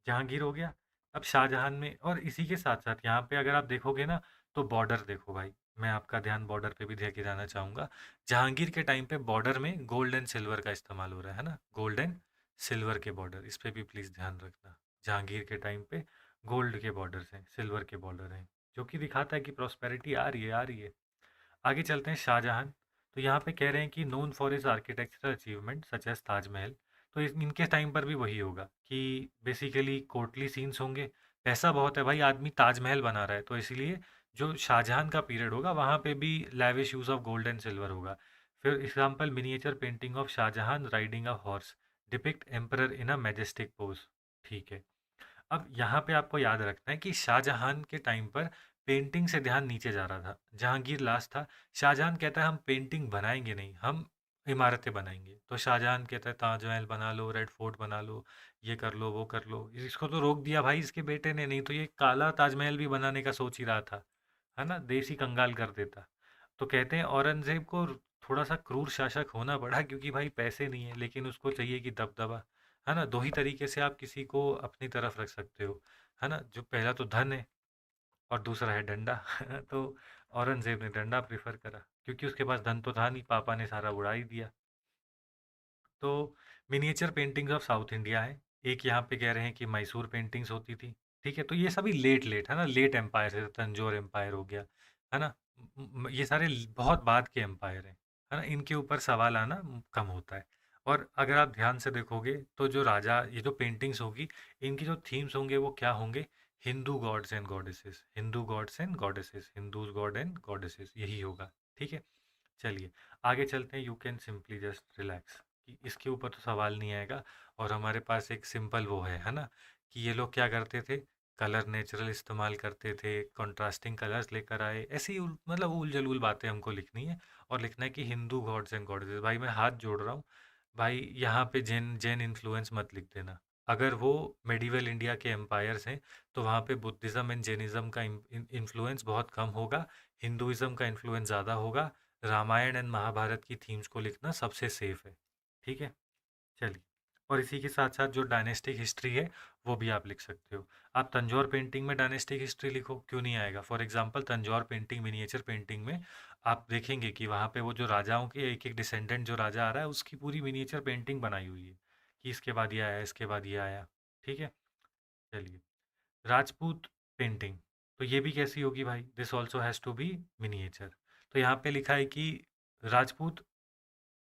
जहांगीर हो गया। अब शाहजहां में, और इसी के साथ साथ यहाँ पे अगर आप देखोगे ना, तो बॉर्डर देखो भाई, मैं आपका ध्यान बॉर्डर पे भी लेके जाना चाहूँगा। जहांगीर के टाइम पे बॉर्डर में गोल्ड एंड सिल्वर का इस्तेमाल हो रहा है ना? गोल्ड एंड सिल्वर के बॉर्डर, इस पे भी प्लीज़ ध्यान रखना। जहांगीर के टाइम पे गोल्ड के बॉर्डर्स हैं, सिल्वर के बॉर्डर हैं, जो कि दिखाता है कि प्रॉस्पेरिटी आ रही है, आ रही है। आगे चलते हैं शाहजहां। तो यहाँ पे कह रहे हैं कि known for his architectural achievement such as Taj Mahal. तो इनके टाइम पर भी वही होगा कि बेसिकली कोर्टली सीन्स होंगे। पैसा बहुत है भाई, आदमी ताजमहल बना रहा है, तो इसीलिए जो शाहजहां का पीरियड होगा वहाँ पे भी lavish use of gold and silver होगा। फिर example miniature painting of Shahjahan riding a horse depict emperor in a majestic pose. ठीक है। अब यहाँ पे आपको याद रखना है कि शाहजहां के टाइम पर पेंटिंग से ध्यान नीचे जा रहा था, जहांगीर लास्ट था। शाहजहां कहता है हम पेंटिंग बनाएंगे नहीं, हम इमारतें बनाएंगे। तो शाहजहां कहता है ताजमहल बना लो, रेड फोर्ट बना लो, ये कर लो वो कर लो। इसको तो रोक दिया भाई इसके बेटे ने, नहीं तो ये काला ताजमहल भी बनाने का सोच ही रहा था, है ना, देसी कंगाल कर देता। तो कहते हैं औरंगजेब को थोड़ा सा क्रूर शासक होना पड़ा क्योंकि भाई पैसे नहीं है, लेकिन उसको चाहिए कि दबदबा, है ना। दो ही तरीके से आप किसी को अपनी तरफ रख सकते हो, है ना। जो पहला तो धन है और दूसरा है डंडा। तो औरंगजेब ने डंडा प्रेफर करा क्योंकि उसके पास धन तो था नहीं, पापा ने सारा उड़ा ही दिया। तो miniature paintings of south India है। एक यहाँ पे कह रहे हैं कि मैसूर पेंटिंग्स होती थी। ठीक है, तो ये सभी लेट लेट है ना, लेट एम्पायर है, तंजौर एम्पायर हो गया, है ना। ये सारे बहुत बाद के एम्पायर हैं, है ना। इनके ऊपर सवाल आना कम होता है। और अगर आप ध्यान से देखोगे तो जो राजा, ये जो पेंटिंग्स होगी, इनकी जो थीम्स होंगे वो क्या होंगे? Hindu gods and goddesses, Hindu gods and goddesses, Hindus God and goddesses, यही होगा। ठीक है। चलिए आगे चलते हैं। You can simply just relax, कि इसके ऊपर तो सवाल नहीं आएगा। और हमारे पास एक सिंपल वो है ना, कि ये लोग क्या करते थे, कलर नेचुरल इस्तेमाल करते थे, कंट्रास्टिंग कलर्स लेकर आए, ऐसी मतलब उल जलूल बातें हमको लिखनी है। और लिखना है कि हिंदू गॉड्स एंड गॉडेसेस। भाई मैं हाथ जोड़ रहा हूँ भाई, यहाँ पे जैन जैन इन्फ्लुएंस मत लिख देना। अगर वो मेडिवल इंडिया के एम्पायर्स हैं तो वहाँ पे बुद्धिज़्म एंड जैनिज़्म का इन्फ्लुएंस बहुत कम होगा, हिंदुइज़्म का इन्फ्लुएंस ज़्यादा होगा। रामायण एंड महाभारत की थीम्स को लिखना सबसे सेफ है। ठीक है। चलिए, और इसी के साथ साथ जो डायनेस्टिक हिस्ट्री है वो भी आप लिख सकते हो। आप तंजौर पेंटिंग में डायनेस्टिक हिस्ट्री लिखो, क्यों नहीं आएगा। For example Tanjore painting, miniature painting में आप देखेंगे कि वहाँ पे वो जो राजाओं के एक एक डिसेंडेंट जो राजा आ रहा है उसकी पूरी मिनिएचर पेंटिंग बनाई हुई है, कि इसके बाद ये आया, इसके बाद ये आया। ठीक है। चलिए, राजपूत पेंटिंग, तो ये भी कैसी होगी भाई? This also has to be miniature. तो यहाँ पे लिखा है कि Rajput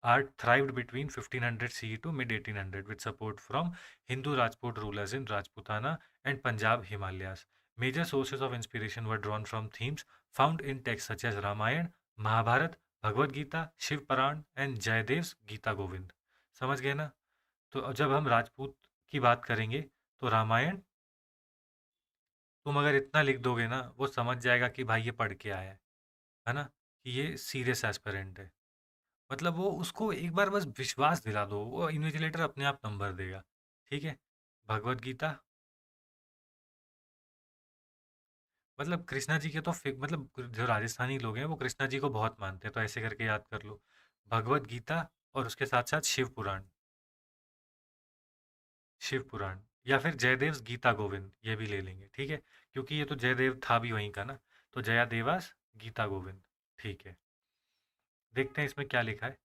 art thrived between 1500 CE to mid 1800 with support from Hindu Rajput rulers in Rajputana and Punjab Himalayas. Major sources of inspiration were drawn from themes found in texts such as Ramayana, Mahabharat, Bhagavad Gita, Shiv Puran and Jayadev's Gita Govind. समझ गए ना? तो जब हम राजपूत की बात करेंगे तो रामायण, तुम अगर इतना लिख दोगे ना वो समझ जाएगा कि भाई ये पढ़ के आया है ना, कि ये सीरियस एस्पिरेंट है। मतलब वो उसको एक बार बस विश्वास दिला दो, वो इन्विजिलेटर अपने आप नंबर देगा। ठीक है। भगवत गीता, मतलब कृष्णा जी के तो मतलब जो राजस्थानी लोग हैं वो कृष्णा जी को बहुत मानते हैं, तो ऐसे करके याद कर लो। भगवत गीता और उसके साथ साथ शिव पुराण, शिव पुराण या फिर जयदेव गीता गोविंद, ये भी ले लेंगे। ठीक है, क्योंकि ये तो जयदेव था भी वहीं का ना, तो जया देवास गीता गोविंद। ठीक है, देखते हैं इसमें क्या लिखा है।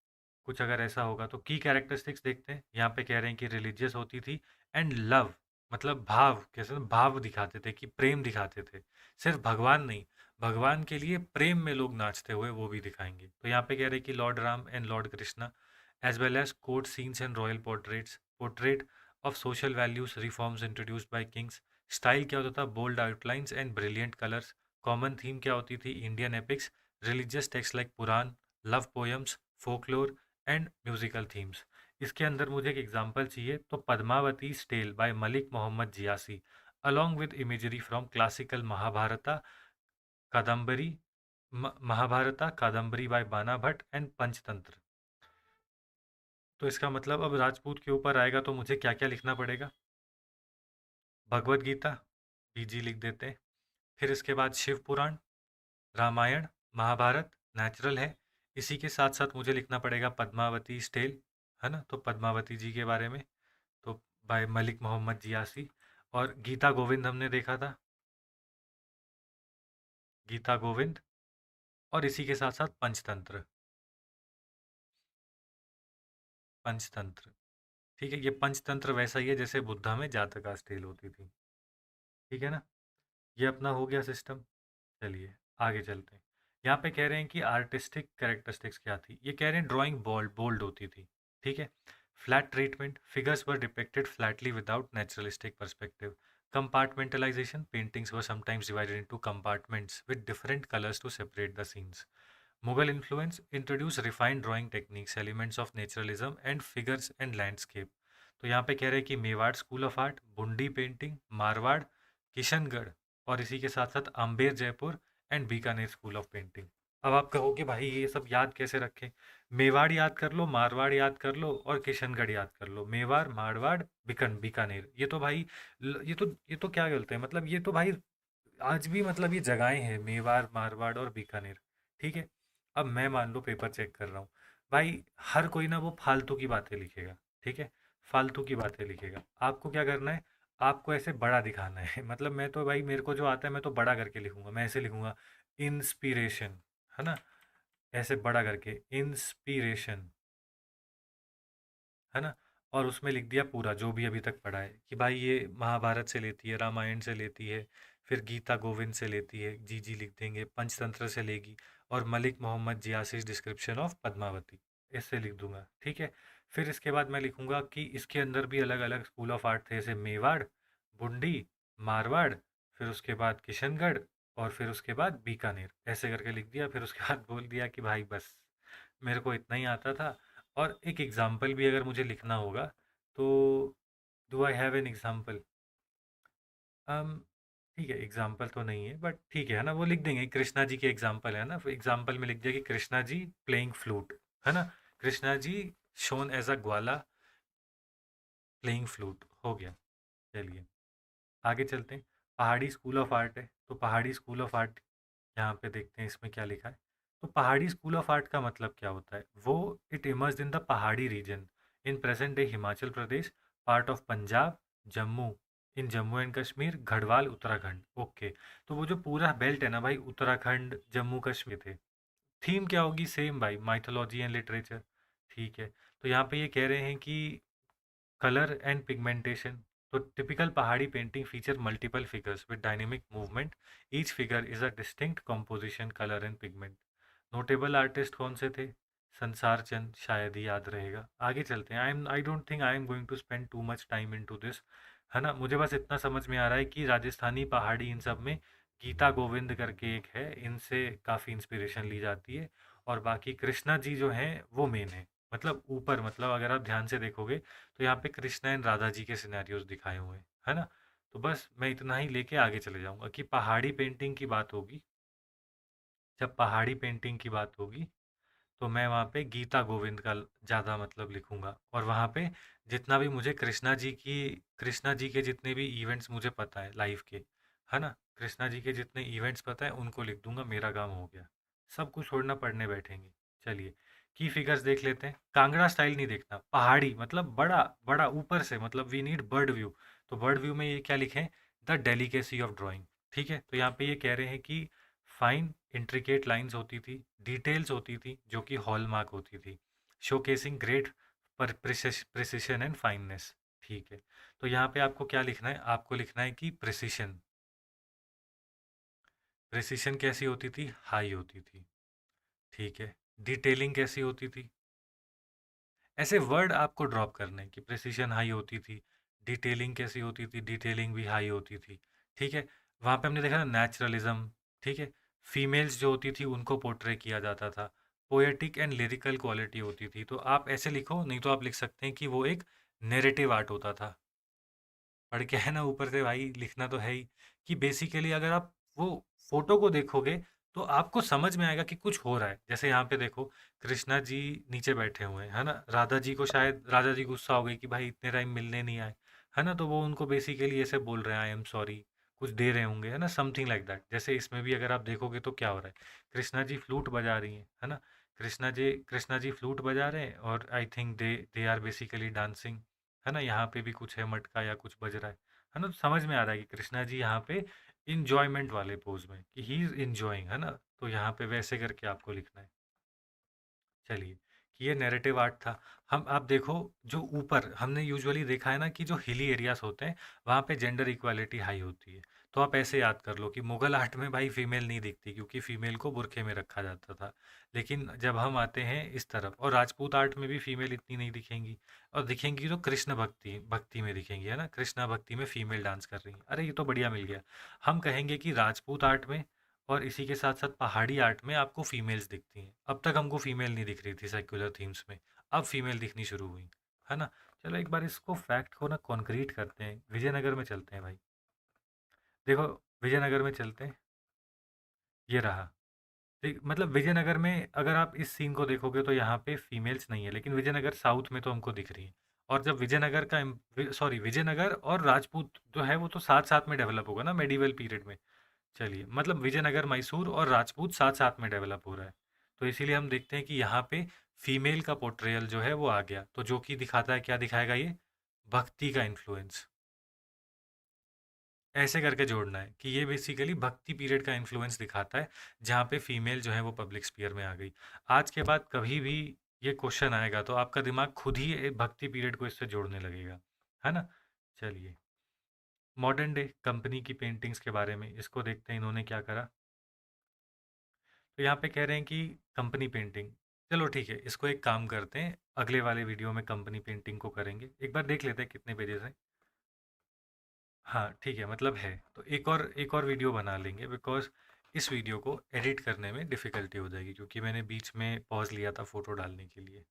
कुछ अगर ऐसा होगा तो की कैरेक्टरिस्टिक्स देखते हैं। यहाँ पे कह रहे हैं कि रिलीजियस होती थी एंड लव, मतलब भाव, कैसे भाव दिखाते थे, कि प्रेम दिखाते थे। सिर्फ भगवान नहीं, भगवान के लिए प्रेम में लोग नाचते हुए वो भी दिखाएंगे। तो यहाँ पे कह रहे हैं कि lord Ram and lord Krishna as well as court scenes and royal portraits, portrait of social values, reforms introduced by kings. Style क्या होता था? Bold outlines and brilliant colours. Common theme क्या होती थी? Indian epics, religious text like Puran, love poems, folklore and musical themes. इसके अंदर मुझे एक एग्जांपल चाहिए, तो Padmavati tale by Malik Mohammad Jiasi along with imagery from classical Mahabharata, Kadambari, Mahabharata, Kadambari by बाना भट्ट एंड पंचतंत्र। तो इसका मतलब अब राजपूत के ऊपर आएगा तो मुझे क्या क्या लिखना पड़ेगा? भगवत गीता, बीजी लिख देते हैं। फिर इसके बाद शिव पुराण, रामायण, महाभारत, नेचुरल है। इसी के साथ साथ मुझे लिखना पड़ेगा पद्मावती स्टेल, है ना, तो पद्मावती जी के बारे में, तो बाय मलिक मोहम्मद जियासी। और गीता गोविंद हमने देखा था, गीता गोविंद। और इसी के साथ साथ पंचतंत्र, पंचतंत्र। ठीक है, ये पंचतंत्र वैसा ही है जैसे बुद्धा में जातका स्टेल होती थी। ठीक है ना, ये अपना हो गया सिस्टम। चलिए आगे चलते हैं। यहाँ पे कह रहे हैं कि आर्टिस्टिक कैरेक्टरिस्टिक्स क्या थी, ये कह रहे हैं ड्राइंग बोल्ड बोल्ड होती थी, ठीक है। Flat treatment, figures were depicted flatly without naturalistic perspective. Compartmentalization, paintings were sometimes divided into compartments with different colors to separate the scenes. Mughal influence introduced refined drawing techniques, elements of naturalism and figures and landscape. तो यहाँ पे कह रहे हैं कि Mewar school of art, Bundi painting, Marwar, Kishangarh और इसी के साथ साथ Amber Jaipur and Bikaner school of painting. अब आप कहोगे भाई ये सब याद कैसे रखें? मेवाड़ याद कर लो, मारवाड़ याद कर लो और किशनगढ़ याद कर लो। मेवाड़, मारवाड़, बीकानेर, ये तो भाई ये तो क्या बोलते हैं, मतलब ये तो भाई आज भी मतलब ये जगहें हैं, मेवाड़, मारवाड़ और बीकानेर, ठीक है। अब मैं मान लो पेपर चेक कर रहा हूँ, भाई हर कोई ना वो फालतू की बातें लिखेगा, ठीक है, फालतू की बातें लिखेगा। आपको क्या करना है, आपको ऐसे बड़ा दिखाना है मतलब मैं तो भाई मेरे को जो आता है मैं तो बड़ा करके लिखूंगा, मैं ऐसे लिखूंगा इंस्पिरेशन, है ना, ऐसे बड़ा करके इंस्पिरेशन, है ना। और उसमें लिख दिया पूरा जो भी अभी तक पढ़ा है कि भाई ये महाभारत से लेती है, रामायण से लेती है, फिर गीता गोविंद से लेती है, जी जी लिख देंगे, पंचतंत्र से लेगी, और मलिक मोहम्मद जियासी डिस्क्रिप्शन ऑफ पद्मावती, इससे लिख दूंगा, ठीक है। फिर इसके बाद मैं लिखूंगा कि इसके अंदर भी अलग अलग स्कूल ऑफ आर्ट थे, जैसे मेवाड़, बुंडी, मारवाड़, फिर उसके बाद किशनगढ़ और फिर उसके बाद बीकानेर, ऐसे करके लिख दिया। फिर उसके बाद बोल दिया कि भाई बस मेरे को इतना ही आता था। और एक एग्जाम्पल भी अगर मुझे लिखना होगा तो do I have an example? um, ठीक है, एग्जाम्पल तो नहीं है बट ठीक है ना, वो लिख देंगे कृष्णा जी के एग्जाम्पल है ना, एग्जाम्पल में लिख दिया कि कृष्णा जी प्लेइंग फ्लूट, है ना, Krishna ji shown as a gwala playing flute, हो गया। चलिए आगे चलते हैं। पहाड़ी स्कूल ऑफ आर्ट है, तो पहाड़ी स्कूल ऑफ आर्ट यहाँ पे देखते हैं इसमें क्या लिखा है। तो पहाड़ी स्कूल ऑफ आर्ट का मतलब क्या होता है, वो it immersed in the Pahari region in present day Himachal Pradesh, part of Punjab, Jammu, in Jammu and Kashmir, Garhwal, Uttarakhand, okay. तो वो जो पूरा बेल्ट है ना भाई, उत्तराखंड, जम्मू कश्मीर थे। थीम क्या होगी, सेम भाई, माइथोलॉजी एंड लिटरेचर, ठीक है। तो यहाँ पे ये कह रहे हैं कि कलर एंड पिगमेंटेशन, तो टिपिकल पहाड़ी painting feature multiple figures with dynamic movement, each figure is a distinct composition, colour and pigment. Notable artist कौन से थे? संसार चंद, शायद ही याद रहेगा। आगे चलते हैं। I don't think I am going to spend too much time into this, है ना। मुझे बस इतना समझ में आ रहा है कि राजस्थानी पहाड़ी इन सब में गीता गोविंद करके एक है, इनसे काफ़ी इंस्पिरेशन ली जाती है। और बाकी कृष्णा जी जो हैं वो मेन है, मतलब ऊपर, मतलब अगर आप ध्यान से देखोगे तो यहाँ पे कृष्णा एंड राधा जी के सिनेरियोज दिखाए हुए हैं, है ना। तो बस मैं इतना ही लेके आगे चले जाऊंगा कि पहाड़ी पेंटिंग की बात होगी, जब पहाड़ी पेंटिंग की बात होगी तो मैं वहाँ पे गीता गोविंद का ज़्यादा मतलब लिखूंगा। और वहाँ पे जितना भी मुझे कृष्णा जी के जितने भी इवेंट्स मुझे पता है लाइफ के, है ना, कृष्णा जी के जितने इवेंट्स पता है उनको लिख दूंगा, मेरा काम हो गया। सब कुछ छोड़ना, पढ़ने बैठेंगे। चलिए की फिगर्स देख लेते हैं। कांगड़ा स्टाइल नहीं देखना, पहाड़ी मतलब बड़ा बड़ा ऊपर से, मतलब वी नीड बर्ड व्यू। तो बर्ड व्यू में ये क्या लिखें, द डेलिकेसी ऑफ ड्राइंग, ठीक है। तो यहाँ पे ये कह रहे हैं कि फाइन इंट्रिकेट लाइंस होती थी, डिटेल्स होती थी जो कि हॉलमार्क होती थी, शोकेसिंग ग्रेट पर प्रिसिशन एंड फाइननेस, ठीक है। तो यहाँ पे आपको क्या लिखना है, आपको लिखना है कि प्रिसिशन, प्रिसिशन कैसी होती थी, हाई होती थी, ठीक है। डिटेलिंग कैसी होती थी, ऐसे वर्ड आपको ड्रॉप करने हैं कि प्रिसिशन हाई होती थी, डिटेलिंग कैसी होती थी, डिटेलिंग भी हाई होती थी, ठीक है। वहाँ पे हमने देखा ना नेचुरलिज्म, ठीक है। फीमेल्स जो होती थी उनको पोर्ट्रे किया जाता था, पोएटिक एंड लिरिकल क्वालिटी होती थी। तो आप ऐसे लिखो, नहीं तो आप लिख सकते हैं कि वो एक नैरेटिव आर्ट होता था। पढ़ के है ना ऊपर से भाई, लिखना तो है ही, कि बेसिकली अगर आप वो फोटो को देखोगे तो आपको समझ में आएगा कि कुछ हो रहा है। जैसे यहाँ पे देखो, कृष्णा जी नीचे बैठे हुए हैं, है ना, राधा जी को शायद राधा जी गुस्सा हो गई कि भाई इतने टाइम मिलने नहीं आए, है ना, तो वो उनको बेसिकली ऐसे बोल रहे हैं आई एम सॉरी, कुछ दे रहे होंगे, है ना, समथिंग लाइक दैट। जैसे इसमें भी अगर आप देखोगे तो क्या हो रहा है, कृष्णा जी फ्लूट बजा रही हैं, है ना, कृष्णा जी फ्लूट बजा रहे हैं और I think they they are basically dancing, है ना। यहाँ पे भी कुछ है, मटका या कुछ बज रहा है ना। तो समझ में आ रहा है कि कृष्णा जी यहाँ पे इंजॉयमेंट वाले पोज में, कि ही इज इंजॉइंग, है ना। तो यहाँ पे वैसे करके आपको लिखना है। चलिए, कि ये नैरेटिव आर्ट था। हम आप देखो, जो ऊपर हमने यूजुअली देखा है ना कि जो हिली एरियाज होते हैं वहाँ पे जेंडर इक्वालिटी हाई होती है। तो आप ऐसे याद कर लो कि मुगल आर्ट में भाई फीमेल नहीं दिखती क्योंकि फीमेल को बुरखे में रखा जाता था। लेकिन जब हम आते हैं इस तरफ, और राजपूत आर्ट में भी फीमेल इतनी नहीं दिखेंगी, और दिखेंगी तो कृष्ण भक्ति भक्ति में दिखेंगी, है ना, कृष्णा भक्ति में फीमेल डांस कर रही है। अरे ये तो बढ़िया मिल गया। हम कहेंगे कि राजपूत आर्ट में और इसी के साथ साथ पहाड़ी आर्ट में आपको फीमेल्स दिखती हैं। अब तक हमको फीमेल नहीं दिख रही थी सेक्युलर थीम्स में, अब फीमेल दिखनी शुरू हुई, है ना। चलो एक बार इसको फैक्ट को ना कॉन्क्रीट करते हैं, विजयनगर में चलते हैं भाई। देखो, विजयनगर में चलते हैं, ये रहा। ठीक, मतलब विजयनगर में अगर आप इस सीन को देखोगे तो यहाँ पे फीमेल्स नहीं है, लेकिन विजयनगर साउथ में तो हमको दिख रही है। और जब विजयनगर का सॉरी, विजयनगर और राजपूत जो है वो तो साथ साथ में डेवलप होगा ना मेडिवल पीरियड में। चलिए, मतलब विजयनगर, मैसूर और राजपूत साथ साथ में डेवलप हो रहा है। तो इसीलिए हम देखते हैं कि यहाँ पे फीमेल का पोर्ट्रेयल जो है वो आ गया, तो जो कि दिखाता है, क्या दिखाएगा ये, भक्ति का इन्फ्लुएंस। ऐसे करके जोड़ना है कि ये बेसिकली भक्ति पीरियड का इन्फ्लुएंस दिखाता है, जहाँ पे फीमेल जो है वो पब्लिक स्फीयर में आ गई। आज के बाद कभी भी ये क्वेश्चन आएगा तो आपका दिमाग खुद ही भक्ति पीरियड को इससे जोड़ने लगेगा, है ना। चलिए, मॉडर्न डे कंपनी की पेंटिंग्स के बारे में इसको देखते हैं, इन्होंने क्या करा। तो यहाँ पे कह रहे हैं कि कंपनी पेंटिंग, चलो ठीक है, इसको एक काम करते हैं, अगले वाले वीडियो में कंपनी पेंटिंग को करेंगे। एक बार देख लेते हैं कितने पेजेस हैं। हाँ ठीक है, मतलब है तो एक और वीडियो बना लेंगे, बिकॉज इस वीडियो को एडिट करने में डिफ़िकल्टी हो जाएगी, क्योंकि मैंने बीच में पॉज़ लिया था फ़ोटो डालने के लिए।